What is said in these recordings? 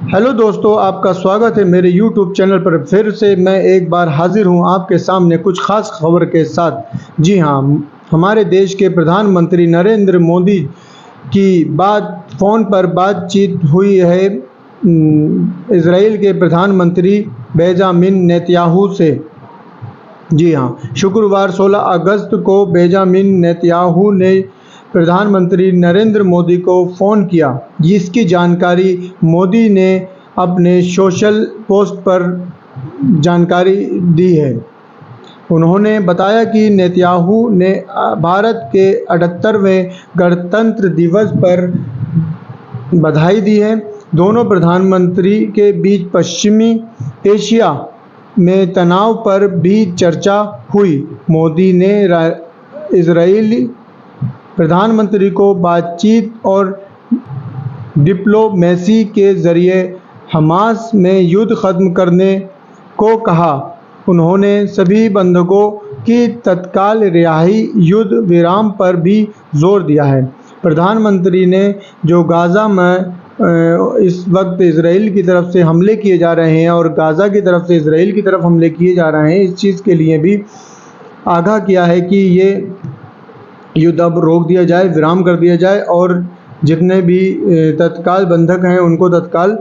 Hello दोस्तों, आपका स्वागत है मेरे YouTube चैनल पर। फिर से मैं एक बार हाजिर हूं आपके सामने कुछ खास खबर के साथ। जी हां, हमारे देश के प्रधानमंत्री नरेंद्र मोदी की फ़ोन पर बातचीत हुई है इजराइल के प्रधानमंत्री बेंजामिन नेतन्याहू से। जी हाँ, शुक्रवार 16 अगस्त को बेंजामिन नेतन्याहू ने प्रधानमंत्री नरेंद्र मोदी को फ़ोन किया। जिसकी जानकारी मोदी ने अपने सोशल पोस्ट पर जानकारी दी है। उन्होंने बताया कि नेतन्याहू ने भारत के 78वें गणतंत्र दिवस पर बधाई दी है। दोनों प्रधानमंत्री के बीच पश्चिमी एशिया में तनाव पर भी चर्चा हुई। मोदी ने इजरायली प्रधानमंत्री को बातचीत और डिप्लोमेसी के जरिए हमास में युद्ध खत्म करने को कहा। उन्होंने सभी बंधकों की तत्काल रिहाई, युद्ध विराम पर भी जोर दिया है। प्रधानमंत्री ने जो गाज़ा में इस वक्त इजराइल की तरफ से हमले किए जा रहे हैं और गाज़ा की तरफ से इजराइल की तरफ हमले किए जा रहे हैं, इस चीज़ के लिए भी आगाह किया है कि ये युद्ध अब रोक दिया जाए, विराम कर दिया जाए और जितने भी तत्काल बंधक हैं उनको तत्काल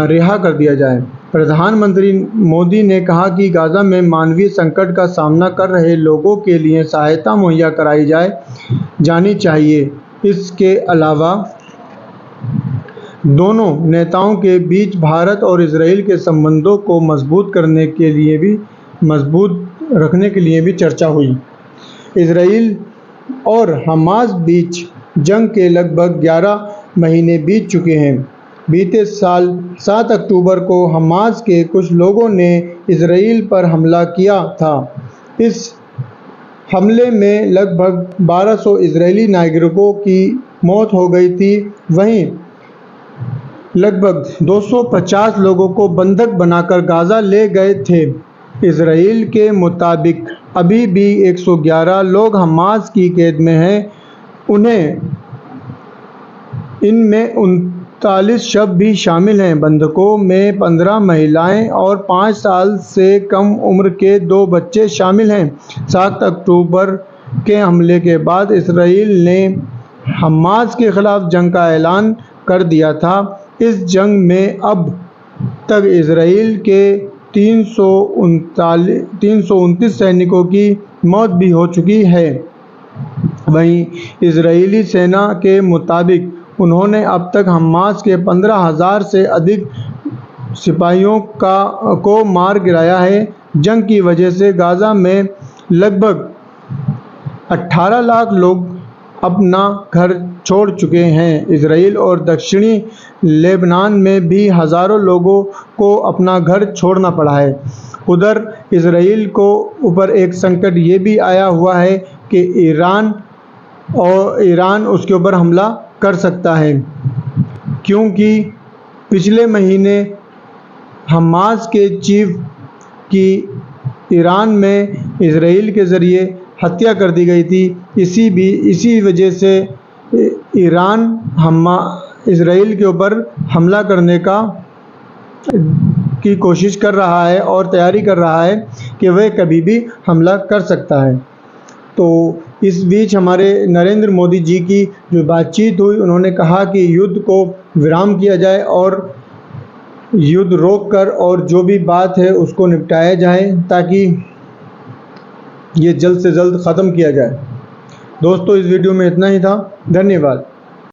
रिहा कर दिया जाए। प्रधानमंत्री मोदी ने कहा कि गाज़ा में मानवीय संकट का सामना कर रहे लोगों के लिए सहायता मुहैया कराई जानी चाहिए। इसके अलावा दोनों नेताओं के बीच भारत और इजराइल के संबंधों को मजबूत रखने के लिए भी चर्चा हुई। इजराइल और हमास बीच जंग के लगभग 11 महीने बीत चुके हैं। बीते साल 7 अक्टूबर को हमास के कुछ लोगों ने इजराइल पर हमला किया था। इस हमले में लगभग 1200 इजरायली नागरिकों की मौत हो गई थी। वहीं लगभग 250 लोगों को बंधक बनाकर गाज़ा ले गए थे। इजराइल के मुताबिक अभी भी 111 लोग हमास की कैद में हैं। इनमें 39 शव भी शामिल हैं। बंधकों में 15 महिलाएं और 5 साल से कम उम्र के 2 बच्चे शामिल हैं। 7 अक्टूबर के हमले के बाद इजराइल ने हमास के खिलाफ जंग का ऐलान कर दिया था। इस जंग में अब तक इजराइल के 329 सैनिकों की मौत भी हो चुकी है। वहीं इजरायली सेना के मुताबिक उन्होंने अब तक हमास के 15,000 से अधिक सिपाहियों को मार गिराया है। जंग की वजह से गाज़ा में लगभग 18 लाख लोग अपना घर छोड़ चुके हैं। इजराइल और दक्षिणी लेबनान में भी हज़ारों लोगों को अपना घर छोड़ना पड़ा है। उधर इजराइल को ऊपर एक संकट ये भी आया हुआ है कि ईरान उसके ऊपर हमला कर सकता है, क्योंकि पिछले महीने हमास के चीफ की ईरान में इजराइल के ज़रिए हत्या कर दी गई थी। इसी वजह से ईरान इजराइल के ऊपर हमला करने की कोशिश कर रहा है और तैयारी कर रहा है कि वह कभी भी हमला कर सकता है। तो इस बीच हमारे नरेंद्र मोदी जी की जो बातचीत हुई, उन्होंने कहा कि युद्ध को विराम किया जाए और युद्ध रोककर और जो भी बात है उसको निपटाया जाए ताकि ये जल्द से जल्द ख़त्म किया जाए। दोस्तों, इस वीडियो में इतना ही था। धन्यवाद।